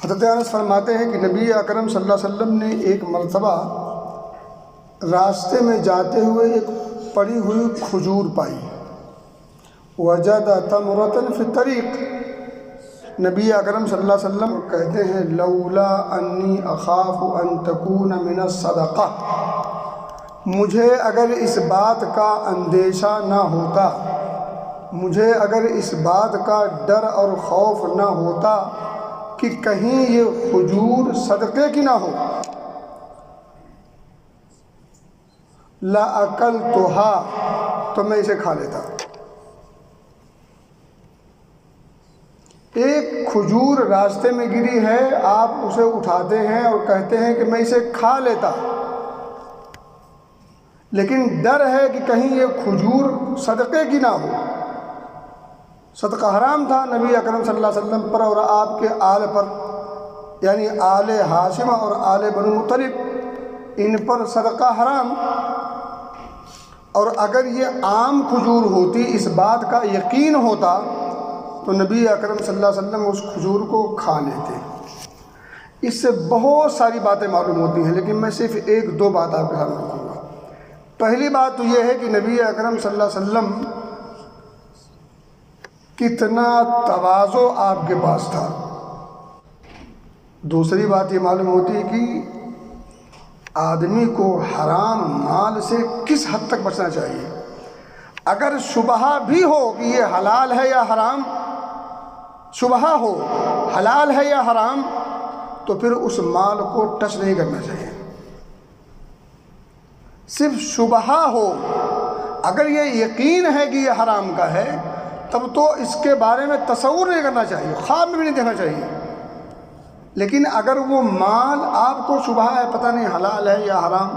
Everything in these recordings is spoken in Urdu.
حضرت انس فرماتے ہیں کہ نبی اکرم صلی اللہ علیہ وسلم نے ایک مرتبہ راستے میں جاتے ہوئے ایک پڑی ہوئی کھجور پائی. وجد تمرۃ فی الطریق. نبی اکرم صلی اللہ علیہ وسلم کہتے ہیں لولا انی اخاف ان تکون من الصدقہ، مجھے اگر اس بات کا اندیشہ نہ ہوتا، مجھے اگر اس بات کا ڈر اور خوف نہ ہوتا کہ کہیں یہ کھجور صدقے کی نہ ہو، لَأَكَلْتُهَا، تو میں اسے کھا لیتا. ایک کھجور راستے میں گری ہے، آپ اسے اٹھاتے ہیں اور کہتے ہیں کہ میں اسے کھا لیتا، لیکن ڈر ہے کہ کہیں یہ کھجور صدقے کی نہ ہو. صدقہ حرام تھا نبی اکرم صلی اللہ علیہ وسلم پر اور آپ کے آل پر، یعنی آل ہاشم اور آل بنو مطلب، ان پر صدقہ حرام. اور اگر یہ عام کھجور ہوتی، اس بات کا یقین ہوتا، تو نبی اکرم صلی اللہ علیہ وسلم اس کھجور کو کھا لیتے. اس سے بہت ساری باتیں معلوم ہوتی ہیں، لیکن میں صرف ایک دو بات آپ کے سامنے رکھوں گا. پہلی بات تو یہ ہے کہ نبی اکرم صلی اللہ علیہ وسلم کتنا تواضع آپ کے پاس تھا. دوسری بات یہ معلوم ہوتی ہے کہ آدمی کو حرام مال سے کس حد تک بچنا چاہیے. اگر شبہہ بھی ہو کہ یہ حلال ہے یا حرام، شبہہ ہو حلال ہے یا حرام، تو پھر اس مال کو ٹچ نہیں کرنا چاہیے. صرف شبہہ ہو، اگر یہ یقین ہے کہ یہ حرام کا ہے، تب تو اس کے بارے میں تصور نہیں کرنا چاہیے، خواب میں بھی نہیں دیکھنا چاہیے. لیکن اگر وہ مال آپ کو شبہ ہے، پتہ نہیں حلال ہے یا حرام،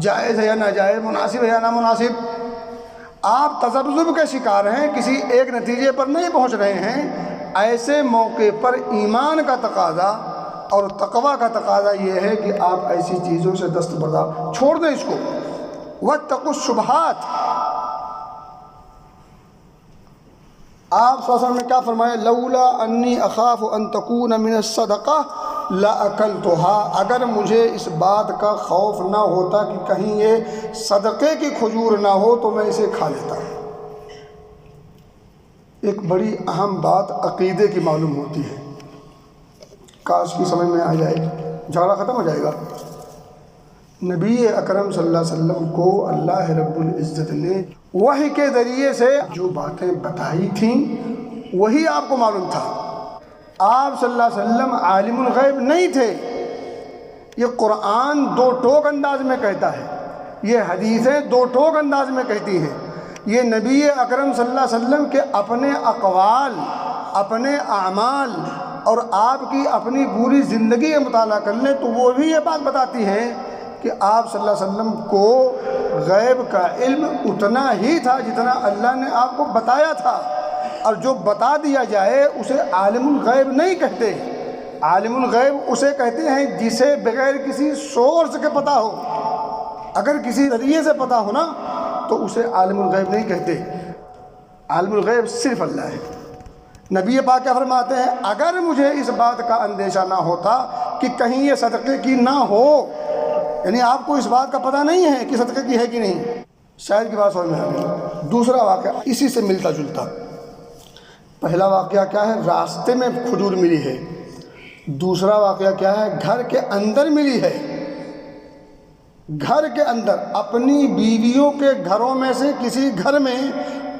جائز ہے یا ناجائز، مناسب ہے یا نامناسب، آپ تذبذب کے شکار ہیں، کسی ایک نتیجے پر نہیں پہنچ رہے ہیں، ایسے موقع پر ایمان کا تقاضا اور تقویٰ کا تقاضا یہ ہے کہ آپ ایسی چیزوں سے دستبردار چھوڑ دیں اس کو. واتقوا الشبہات. آپ صلی اللہ علیہ وسلم نے کیا فرمایا؟ لولا انی اخاف ان تکون من الصدقہ لأکلتها. اگر مجھے اس بات کا خوف نہ ہوتا کہ کہیں یہ صدقے کی کھجور نہ ہو تو میں اسے کھا لیتا. ایک بڑی اہم بات عقیدے کی معلوم ہوتی ہے، کاش کی سمجھ میں آ جائے، جھگڑا ختم ہو جائے گا. نبی اکرم صلی اللہ علیہ وسلم کو اللہ رب العزت نے وحی کے ذریعے سے جو باتیں بتائی تھیں وہی آپ کو معلوم تھا. آپ صلی اللہ علیہ وسلم عالم الغیب نہیں تھے. یہ قرآن دو ٹوک انداز میں کہتا ہے، یہ حدیثیں دو ٹوک انداز میں کہتی ہیں. یہ نبی اکرم صلی اللہ علیہ وسلم کے اپنے اقوال، اپنے اعمال اور آپ کی اپنی پوری زندگی کا مطالعہ کر لیں تو وہ بھی یہ بات بتاتی ہیں کہ آپ صلی اللہ علیہ وسلم کو غیب کا علم اتنا ہی تھا جتنا اللہ نے آپ کو بتایا تھا. اور جو بتا دیا جائے اسے عالم الغیب نہیں کہتے. عالم الغیب اسے کہتے ہیں جسے بغیر کسی سورس کے پتہ ہو. اگر کسی ذریعے سے پتہ ہو نا تو اسے عالم الغیب نہیں کہتے. عالم الغیب صرف اللہ ہے. نبی پاک کیا فرماتے ہیں؟ اگر مجھے اس بات کا اندیشہ نہ ہوتا کہ کہیں یہ صدقے کی نہ ہو، یعنی آپ کو اس بات کا پتہ نہیں ہے کہ صدقے کی ہے کہ نہیں، شاید کی بات سمجھ میں آ گئی. دوسرا واقعہ اسی سے ملتا جلتا. پہلا واقعہ کیا ہے؟ راستے میں کھجور ملی ہے. دوسرا واقعہ کیا ہے؟ گھر کے اندر ملی ہے. گھر کے اندر اپنی بیویوں کے گھروں میں سے کسی گھر میں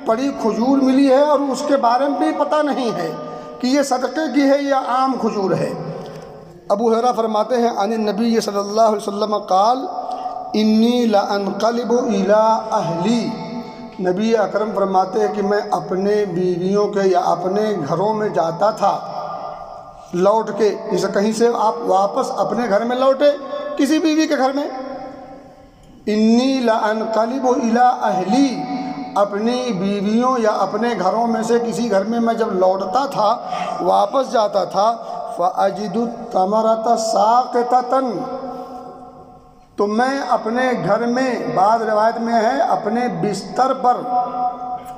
پڑی کھجور ملی ہے اور اس کے بارے میں بھی پتہ نہیں ہے کہ یہ صدقے کی ہے یا عام کھجور ہے. ابو ہریرہ فرماتے ہیں عن النبی صلی اللہ علیہ وسلم قال انی لانقلب الی اہلی. نبی اکرم فرماتے ہیں کہ میں اپنے بیویوں کے یا اپنے گھروں میں جاتا تھا لوٹ کے، جیسے کہیں سے آپ واپس اپنے گھر میں لوٹے کسی بیوی کے گھر میں. انی لانقلب الی اہلی، اپنی بیویوں یا اپنے گھروں میں سے کسی گھر میں میں جب لوٹتا تھا، واپس جاتا تھا، فَأَجِدُ التَّمَرَةَ سَاقِطَةً، تو میں اپنے گھر میں، بعض روایت میں ہے اپنے بستر پر،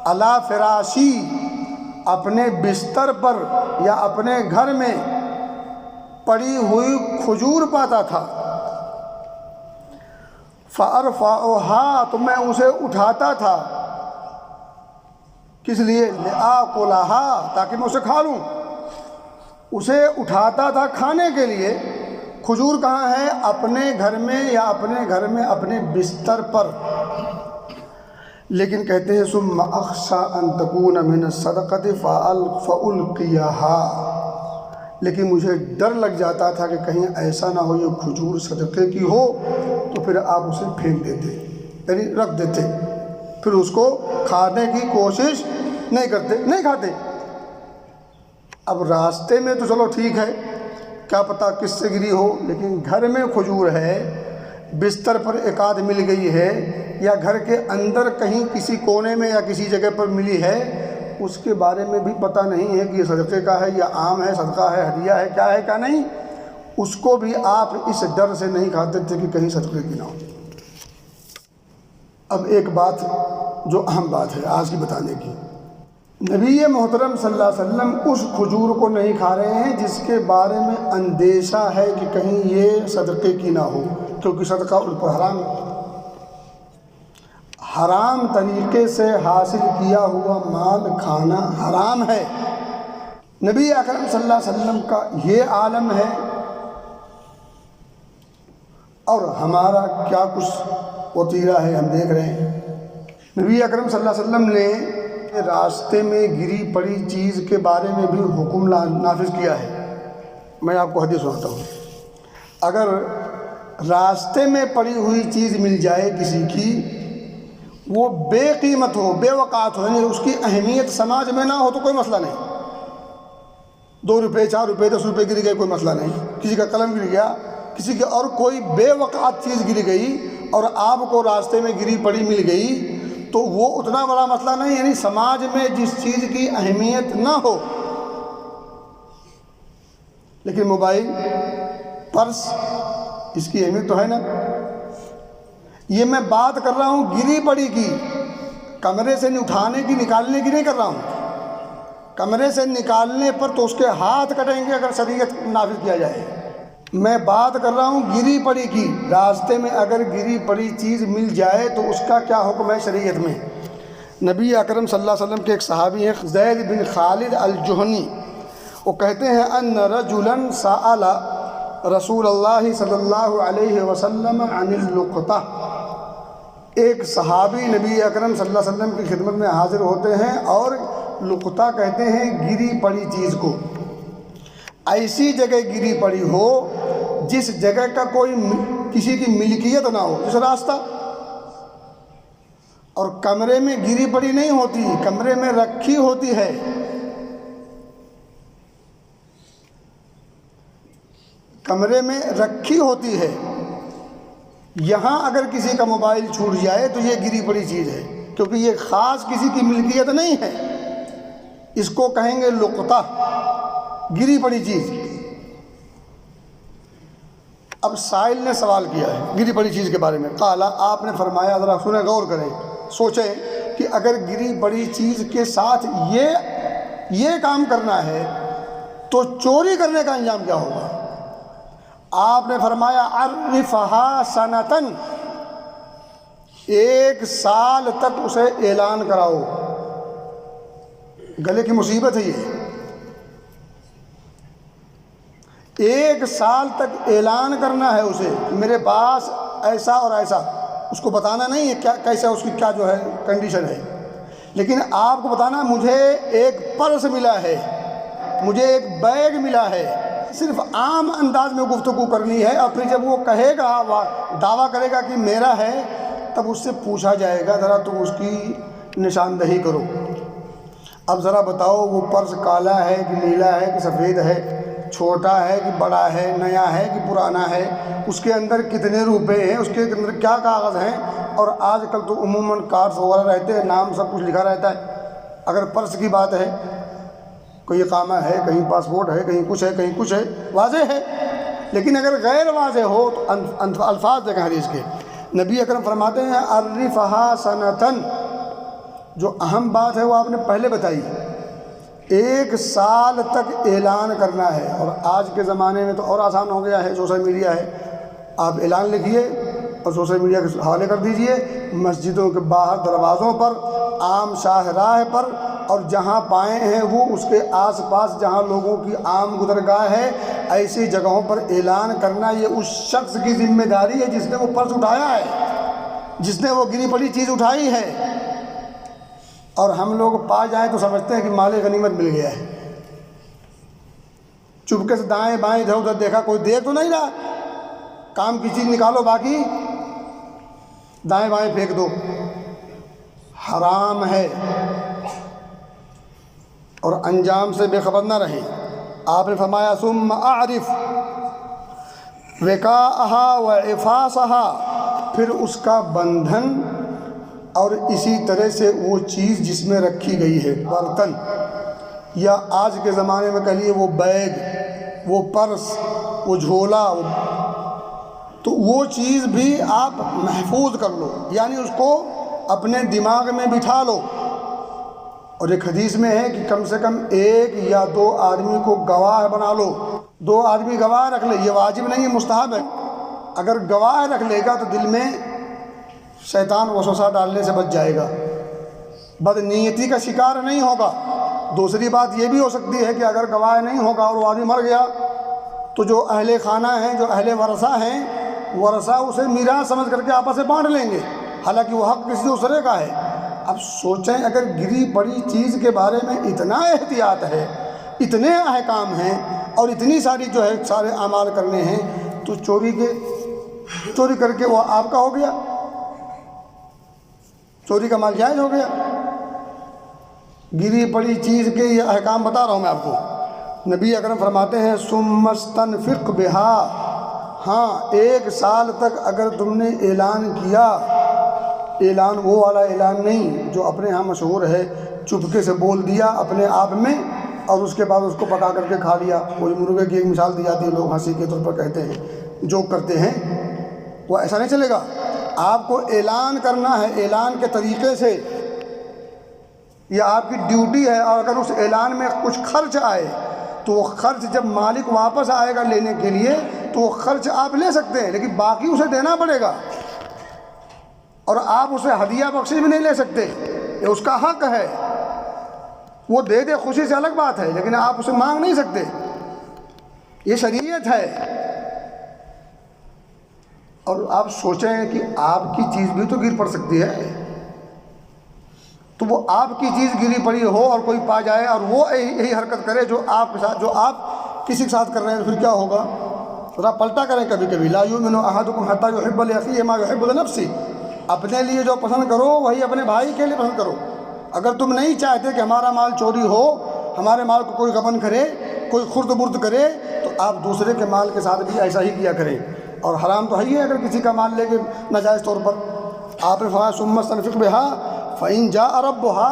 علی فراشی، اپنے بستر پر یا اپنے گھر میں پڑی ہوئی کھجور پاتا تھا، فَأَرْفَعُهَا، تو میں اسے اٹھاتا تھا، کس لیے؟ لِآكُلَهَا، تاکہ میں اسے کھا لوں، اسے اٹھاتا تھا کھانے کے لیے۔ کھجور کہاں ہے؟ اپنے گھر میں، یا اپنے گھر میں اپنے بستر پر۔ لیکن کہتے ہیں ثُمَّ أَخْشَىٰ أَن تَكُونَ مِنَ الصَّدَقَةِ فَأُلْقِيَهَا، لیکن مجھے ڈر لگ جاتا تھا کہ کہیں ایسا نہ ہو یہ کھجور صدقے کی ہو، تو پھر آپ اسے پھینک دیتے، یعنی رکھ دیتے، پھر اس کو کھانے کی کوشش نہیں کرتے، نہیں کھاتے۔ اب راستے میں تو چلو ٹھیک ہے، کیا پتہ کس سے گری ہو، لیکن گھر میں کھجور ہے، بستر پر ایک آدھ مل گئی ہے، یا گھر کے اندر کہیں کسی کونے میں یا کسی جگہ پر ملی ہے، اس کے بارے میں بھی پتہ نہیں ہے کہ یہ صدقے کا ہے یا عام ہے، صدقہ ہے، ہدیہ ہے، کیا نہیں، اس کو بھی آپ اس ڈر سے نہیں کھاتے تھے کہ کہیں صدقے کی نہ ہو۔ اب ایک بات جو اہم بات ہے آج کی بتانے کی، نبی محترم صلی اللہ علیہ وسلم اس کھجور کو نہیں کھا رہے ہیں جس کے بارے میں اندیشہ ہے کہ کہیں یہ صدقے کی نہ ہو، کیونکہ صدقہ الپر حرام ہے، حرام طریقے سے حاصل کیا ہوا مال کھانا حرام ہے۔ نبی اکرم صلی اللہ علیہ وسلم کا یہ عالم ہے، اور ہمارا کیا کچھ وطیرہ ہے ہم دیکھ رہے ہیں۔ نبی اکرم صلی اللہ علیہ وسلم نے راستے میں گری پڑی چیز کے بارے میں بھی حکم نافذ کیا ہے۔ میں آپ کو حدیث سناتا ہوں، اگر راستے میں پڑی ہوئی چیز مل جائے کسی کی، وہ بے قیمت ہو، بے وقعت ہو، یعنی اس کی اہمیت سماج میں نہ ہو تو کوئی مسئلہ نہیں، 2 روپے 4 روپے 10 روپے گر گئے کوئی مسئلہ نہیں، کسی کا قلم گر گیا، کسی کے اور کوئی بے وقعت چیز گر گئی اور آپ کو راستے میں گری پڑی مل گئی، تو وہ اتنا بڑا مسئلہ نہیں، یعنی سماج میں جس چیز کی اہمیت نہ ہو۔ لیکن موبائل، پرس، اس کی اہمیت تو ہے نا۔ یہ میں بات کر رہا ہوں گری پڑی کی، کمرے سے اٹھانے کی، نکالنے کی نہیں کر رہا ہوں۔ کمرے سے نکالنے پر تو اس کے ہاتھ کٹیں گے اگر شریعت نافذ کیا جائے۔ میں بات کر رہا ہوں گری پڑی کی، راستے میں اگر گری پڑی چیز مل جائے تو اس کا کیا حکم ہے شریعت میں۔ نبی اکرم صلی اللہ علیہ وسلم کے ایک صحابی ہیں زید بن خالد الجہنی، وہ کہتے ہیں ان رجلا سأل رسول اللہ صلی اللہ علیہ وسلم عن اللقطہ، ایک صحابی نبی اکرم صلی اللہ علیہ وسلم کی خدمت میں حاضر ہوتے ہیں، اور لقطہ کہتے ہیں گری پڑی چیز کو، ایسی جگہ گری پڑی ہو جس جگہ کا کوئی کسی کی ملکیت نہ ہو، جس راستہ، اور کمرے میں گری پڑی نہیں ہوتی، کمرے میں رکھی ہوتی ہے۔ کمرے میں رکھی ہوتی ہے، یہاں اگر کسی کا موبائل چھوٹ جائے تو یہ گری پڑی چیز ہے، کیونکہ یہ خاص کسی کی ملکیت نہیں ہے، اس کو کہیں گے لقطہ، گری پڑی چیز۔ اب سائل نے سوال کیا ہے گری پڑی چیز کے بارے میں، قالا، آپ نے فرمایا، ذرا سنیں، غور کریں، سوچیں کہ اگر گری پڑی چیز کے ساتھ یہ کام کرنا ہے تو چوری کرنے کا انجام کیا ہوگا؟ آپ نے فرمایا عرفہا سنتن، 1 سال تک اسے اعلان کراؤ، گلے کی مصیبت ہے یہ، 1 سال تک اعلان کرنا ہے اسے، میرے پاس ایسا اور ایسا، اس کو بتانا نہیں ہے کیا کیسا اس کی کیا جو ہے کنڈیشن ہے، لیکن آپ کو بتانا مجھے ایک پرس ملا ہے، مجھے ایک بیگ ملا ہے، صرف عام انداز میں گفتگو کرنی ہے، اور پھر جب وہ کہے گا، دعویٰ کرے گا کہ میرا ہے، تب اس سے پوچھا جائے گا ذرا تم اس کی نشاندہی کرو، اب ذرا بتاؤ وہ پرس کالا ہے کہ نیلا ہے کہ سفید ہے، چھوٹا ہے کہ بڑا ہے، نیا ہے کہ پرانا ہے، اس کے اندر کتنے روپے ہیں، اس کے اندر کیا کاغذ ہیں، اور آج کل تو عموماً کارڈز وغیرہ رہتے ہیں، نام سب کچھ لکھا رہتا ہے۔ اگر پرس کی بات ہے، کوئی اقامہ ہے، کہیں پاسپورٹ ہے، کہیں کچھ ہے، کہیں کچھ ہے، واضح ہے، لیکن اگر غیر واضح ہو تو الفاظ دیکھیں حدیث کے، نبی اکرم فرماتے ہیں عرفہا سنتن، جو اہم بات ہے وہ آپ نے پہلے بتائی 1 سال تک اعلان کرنا ہے۔ اور آج کے زمانے میں تو اور آسان ہو گیا ہے، سوشل میڈیا ہے، آپ اعلان لکھیے اور سوشل میڈیا کے حوالے کر دیجئے، مسجدوں کے باہر دروازوں پر، عام شاہراہ پر، اور جہاں پائیں ہیں وہ اس کے آس پاس جہاں لوگوں کی عام گزرگاہ ہے، ایسی جگہوں پر اعلان کرنا یہ اس شخص کی ذمہ داری ہے جس نے وہ پرس اٹھایا ہے، جس نے وہ گری پڑی چیز اٹھائی ہے۔ اور ہم لوگ پا جائیں تو سمجھتے ہیں کہ مال غنیمت مل گیا ہے، چپکے سے دائیں بائیں ادھر ادھر دیکھا، کوئی دیکھ تو نہیں رہا، کام کی چیز نکالو، باقی دائیں بائیں پھینک دو، حرام ہے، اور انجام سے بے خبر نہ رہے۔ آپ نے فرمایا ثم اعرف وقاءها وعفاصها، پھر اس کا بندھن اور اسی طرح سے وہ چیز جس میں رکھی گئی ہے، برتن یا آج کے زمانے میں کہہ لیے وہ بیگ، وہ پرس، وہ جھولا، تو وہ چیز بھی آپ محفوظ کر لو، یعنی اس کو اپنے دماغ میں بٹھا لو۔ اور ایک حدیث میں ہے کہ کم سے کم 1 یا 2 آدمی کو گواہ بنا لو، 2 آدمی گواہ رکھ لے، یہ واجب نہیں ہے، مستحب ہے۔ اگر گواہ رکھ لے گا تو دل میں شیطان وسوسہ ڈالنے سے بچ جائے گا، بد نیتی کا شکار نہیں ہوگا۔ دوسری بات یہ بھی ہو سکتی ہے کہ اگر گواہ نہیں ہوگا اور وہ آدمی مر گیا تو جو اہل خانہ ہیں، جو اہل ورثہ ہیں، ورثہ اسے میراث سمجھ کر کے آپس سے بانٹ لیں گے، حالانکہ وہ حق کسی دوسرے کا ہے۔ اب سوچیں اگر گری پڑی چیز کے بارے میں اتنا احتیاط ہے، اتنے احکام ہیں اور اتنی ساری جو ہے سارے اعمال کرنے ہیں، تو چوری کر کے وہ آپ کا ہو گیا، چوری کا مال جائز ہو گیا۔ گری پڑی چیز کے یہ احکام بتا رہا ہوں میں آپ کو۔ نبی اکرم فرماتے ہیں ثم استنفق بها، ہاں 1 سال تک اگر تم نے اعلان کیا، اعلان وہ والا اعلان نہیں جو اپنے ہاں مشہور ہے، چپکے سے بول دیا اپنے آپ میں اور اس کے بعد اس کو پکا کر کے کھا لیا۔ کوئی مرغے کی ایک مثال دی جاتی ہے، لوگ ہنسی کے طور پر کہتے ہیں، جوک کرتے ہیں، وہ ایسا نہیں چلے گا۔ آپ کو اعلان کرنا ہے، اعلان کے طریقے سے، یہ آپ کی ڈیوٹی ہے۔ اور اگر اس اعلان میں کچھ خرچ آئے تو وہ خرچ جب مالک واپس آئے گا لینے کے لیے تو وہ خرچ آپ لے سکتے ہیں، لیکن باقی اسے دینا پڑے گا، اور آپ اسے ہدیہ بخشش بھی نہیں لے سکتے، یہ اس کا حق ہے۔ وہ دے دے خوشی سے الگ بات ہے، لیکن آپ اسے مانگ نہیں سکتے، یہ شریعت ہے۔ اور آپ سوچیں کہ آپ کی چیز بھی تو گر پڑ سکتی ہے، تو وہ آپ کی چیز گری پڑی ہو اور کوئی پا جائے اور وہ یہی حرکت کرے جو آپ کے ساتھ، جو آپ کسی کے ساتھ کر رہے ہیں، تو پھر کیا ہوگا؟ ذرا پلٹا کریں کبھی کبھی۔ لا یؤمن احدکم حتی یحب لاخیہ ما یحب لنفسہ، اپنے لیے جو پسند کرو وہی اپنے بھائی کے لیے پسند کرو۔ اگر تم نہیں چاہتے کہ ہمارا مال چوری ہو، ہمارے مال کو کوئی غبن کرے، کوئی خرد برد کرے، تو آپ دوسرے کے مال کے ساتھ بھی ایسا ہی کیا کریں۔ اور حرام تو ہے ہی ہے اگر کسی کا مال لے کے ناجائز طور پر۔ آپ نے فرمایا ثم استنفق بها فإن جاء ربها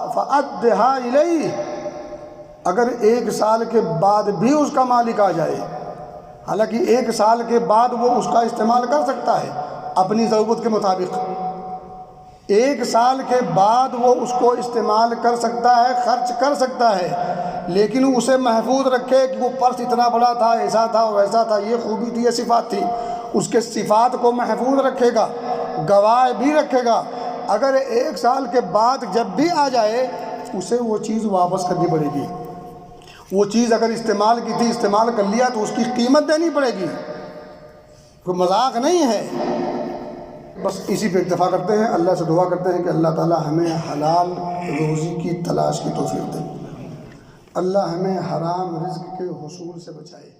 فأدها إليه، اگر 1 سال کے بعد بھی اس کا مالک آ جائے، حالانکہ 1 سال کے بعد وہ اس کا استعمال کر سکتا ہے اپنی ضرورت کے مطابق، 1 سال کے بعد وہ اس کو استعمال کر سکتا ہے، خرچ کر سکتا ہے، لیکن اسے محفوظ رکھے کہ وہ پرس اتنا بڑا تھا، ایسا تھا، ویسا تھا، یہ خوبی تھی، یہ صفات تھی، اس کے صفات کو محفوظ رکھے گا، گواہ بھی رکھے گا۔ اگر 1 سال کے بعد جب بھی آ جائے اسے وہ چیز واپس کرنی پڑے گی۔ وہ چیز اگر استعمال کی تھی، استعمال کر لیا تو اس کی قیمت دینی پڑے گی، کوئی مذاق نہیں ہے۔ بس اسی پہ اکتفا کرتے ہیں، اللہ سے دعا کرتے ہیں کہ اللہ تعالی ہمیں حلال روزی کی تلاش کی توفیق دے، اللہ ہمیں حرام رزق کے حصول سے بچائے۔